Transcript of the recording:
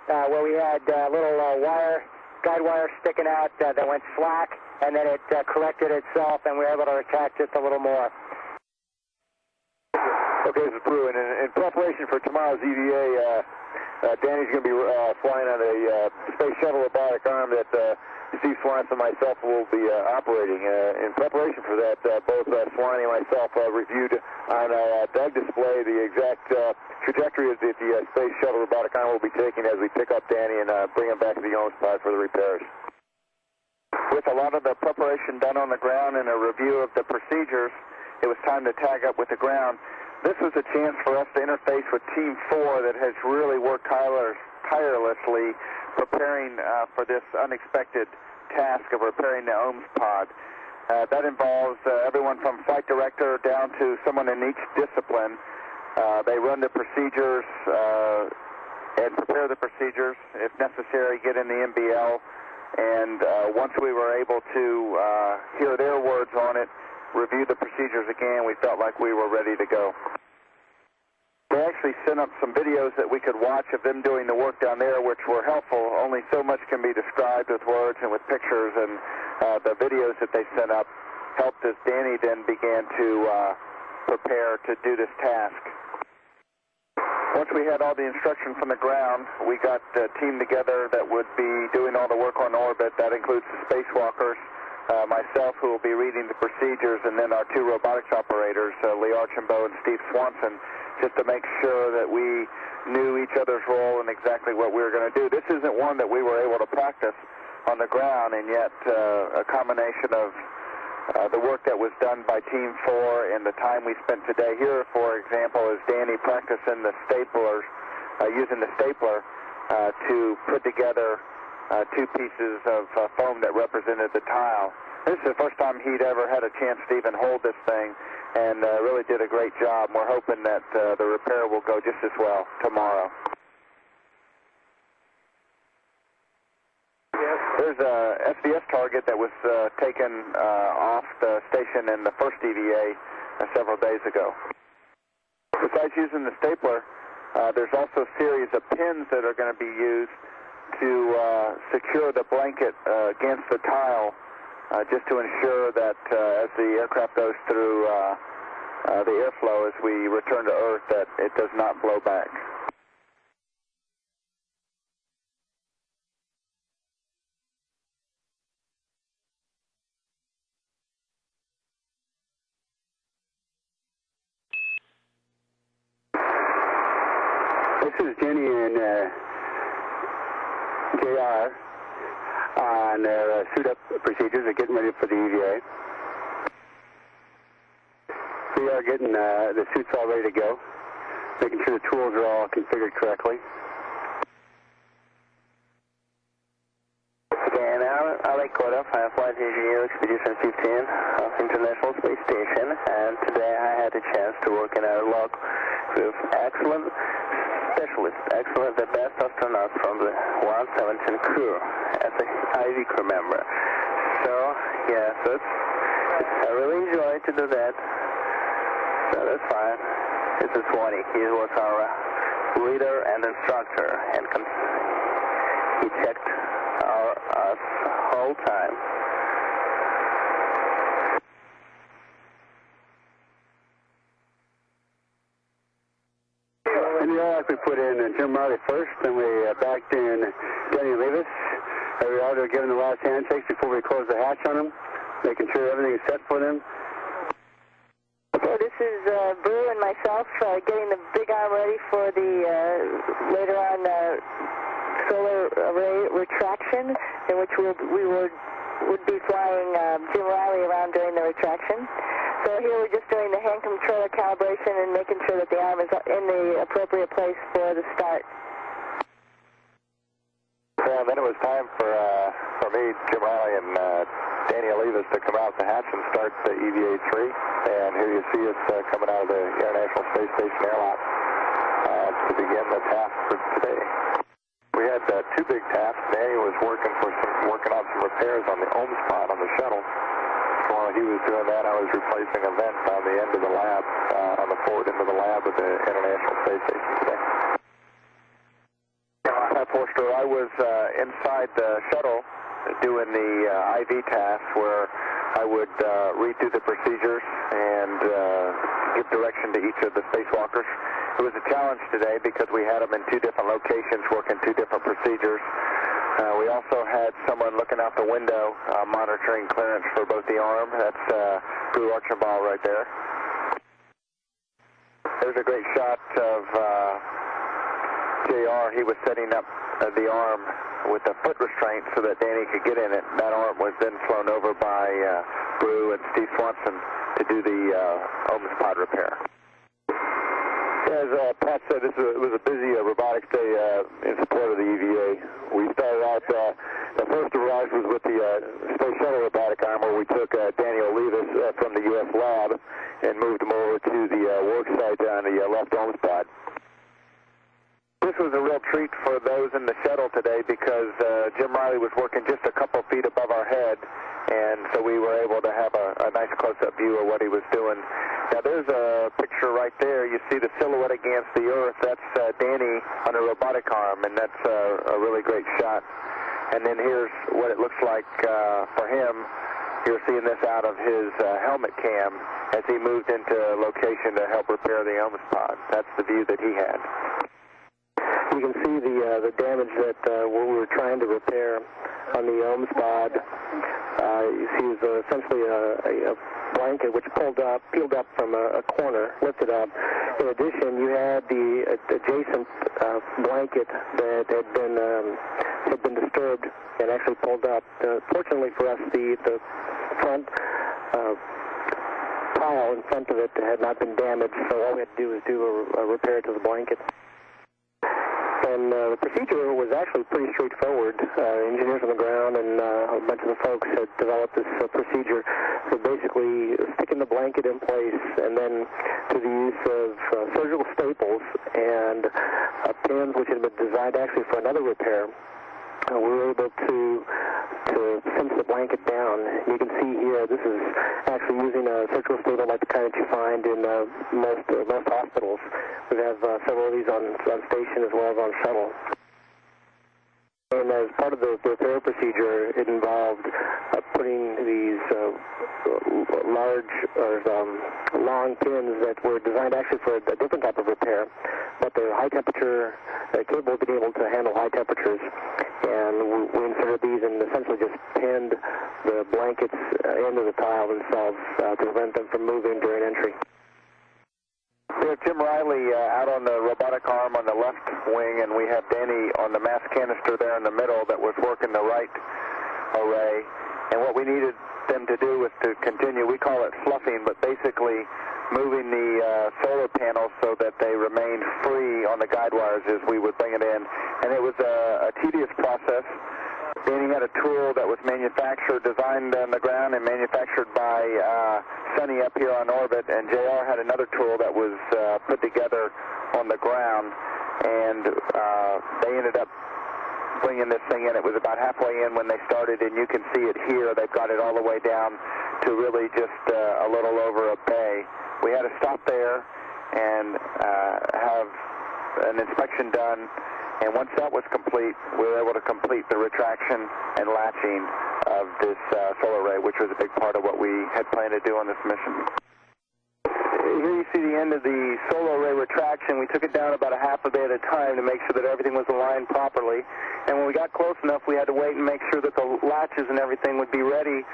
where we had little guide wire sticking out that went slack, and then it corrected itself, and we were able to attach just a little more. Okay, this is Brew, and in preparation for tomorrow's EVA, Danny's going to be flying on a space shuttle robotic arm that Steve Swanson and myself will be operating. In preparation for that, both Swanee and myself reviewed on a DUG display the exact trajectory that the space shuttle robotic arm will be taking as we pick up Danny and bring him back to the OMS pod for the repairs. With a lot of the preparation done on the ground and a review of the procedures, it was time to tag up with the ground. This was a chance for us to interface with Team 4 that has really worked tirelessly preparing for this unexpected task of repairing the OMS pod. That involves everyone from flight director down to someone in each discipline. They run the procedures and prepare the procedures, if necessary, get in the MBL, and once we were able to hear their words on it, review the procedures again, we felt like we were ready to go. They actually sent up some videos that we could watch of them doing the work down there, which were helpful. Only so much can be described with words and with pictures, and the videos that they sent up helped as Danny then began to prepare to do this task. Once we had all the instruction from the ground, we got a team together that would be doing all the work on orbit. That includes the spacewalkers, myself, who will be reading the procedures, and then our two robotics operators, Lee Archambault and Steve Swanson, just to make sure that we knew each other's role and exactly what we were going to do. This isn't one that we were able to practice on the ground, and yet a combination of the work that was done by Team 4 and the time we spent today here, for example, is Danny practicing the staplers, using the stapler to put together two pieces of foam that represented the tile. This is the first time he'd ever had a chance to even hold this thing, and really did a great job. We're hoping that the repair will go just as well tomorrow. There's a SDS target that was taken off the station in the first EVA several days ago. Besides using the stapler, there's also a series of pins that are going to be used to secure the blanket against the tile, just to ensure that as the aircraft goes through the airflow as we return to Earth, that it does not blow back. This is Jenny and JR on their suit-up procedures. They're getting ready for the EVA. We are getting the suits all ready to go, making sure the tools are all configured correctly. And Alec Koda, Flight Engineer, Expedition 15 of International Space Station, and today I had a chance to work in our log with excellent specialists, the best astronauts from the 117 crew as an IV crew member. So, yeah, I really enjoyed to do that. So that's fine. This is Swanee. He was our leader and instructor, and he checked us whole time. In the arc we put in Jim Riley first, then we backed in Danny Levis. We are giving the last handshakes before we close the hatch on them, making sure everything's set for them. So this is Brew and myself getting the big arm ready for the later on solar array retraction, in which we would be flying Jim Riley around during the retraction. So here we're just doing the hand controller calibration and making sure that the arm is in the appropriate place for the start. Yeah, then it was time for me, Jim Riley, and Danny Levis to come out the hatch and start the EVA 3. And here you see us coming out of the International Space Station airlock to begin the task for today. We had two big tasks. Danny was working on some repairs on the OMS pod on the shuttle. While he was doing that, I was replacing a vent on the end of the lab, on the forward end of the lab of the International Space Station today. 54 Forster. I was inside the shuttle doing the IV task where I would read through the procedures and give direction to each of the spacewalkers. It was a challenge today because we had them in two different locations working two different procedures. We also had someone looking out the window monitoring clearance for both the arm. That's Drew Archibald right there. There's a great shot of JR. He was setting up the arm with a foot restraint so that Danny could get in it. That arm was then flown over by Brew and Steve Swanson to do the Ohms pod repair. As Pat said, it was a busy robotics day in support of the EVA. We started out, the first of ours was with the Space Shuttle robotic arm, where we took Danny Olivas from the U.S. lab and moved him over to the work site on the left Ohms pod. This was a real treat for those in the shuttle today because Jim Riley was working just a couple feet above our head, and so we were able to have a nice close-up view of what he was doing. Now there's a picture right there. You see the silhouette against the Earth. That's Danny on a robotic arm, and that's a really great shot. And then here's what it looks like for him. You're seeing this out of his helmet cam as he moved into location to help repair the Ohms pod. That's the view that he had. You can see the damage that we were trying to repair on the Ohms pod. You see it was essentially a blanket which peeled up from a corner, lifted up. In addition, you had the adjacent blanket that had been disturbed and actually pulled up. Fortunately for us, the front pile in front of it had not been damaged, so all we had to do was do a repair to the blanket. And the procedure was actually pretty straightforward. Engineers on the ground and a bunch of the folks had developed this procedure. So basically sticking the blanket in place and then through the use of surgical staples and pins which had been designed actually for another repair, we were able to cinch the blanket down. You can see here this is actually using a surgical staple like the kind that you find in most hospitals. We have several of these on station as well as on shuttle. And as part of the repair procedure, it involved putting these long pins that were designed actually for a different type of repair, but they're high temperature, capable of being able to handle high temperatures. And we inserted these and essentially just pinned the blankets into the tile themselves to prevent them from moving during entry. There's Jim Riley out on the robotic arm on the left wing, and we have Danny on the mass canister there in the middle that was working the right array. And what we needed them to do was to continue, we call it fluffing, but basically moving the solar panels so that they remained free on the guide wires as we would bring it in. And it was a tedious process. Danny had a tool that was manufactured, designed on the ground and manufactured by Sunny up here on orbit, and JR had another tool that was put together on the ground, and they ended up bringing this thing in. It was about halfway in when they started, and you can see it here. They've got it all the way down to really just a little over a bay. We had to stop there and have an inspection done. And once that was complete, we were able to complete the retraction and latching of this solar array, which was a big part of what we had planned to do on this mission. Here you see the end of the solar array retraction. We took it down about a half a bay at a time to make sure that everything was aligned properly. And when we got close enough, we had to wait and make sure that the latches and everything would be ready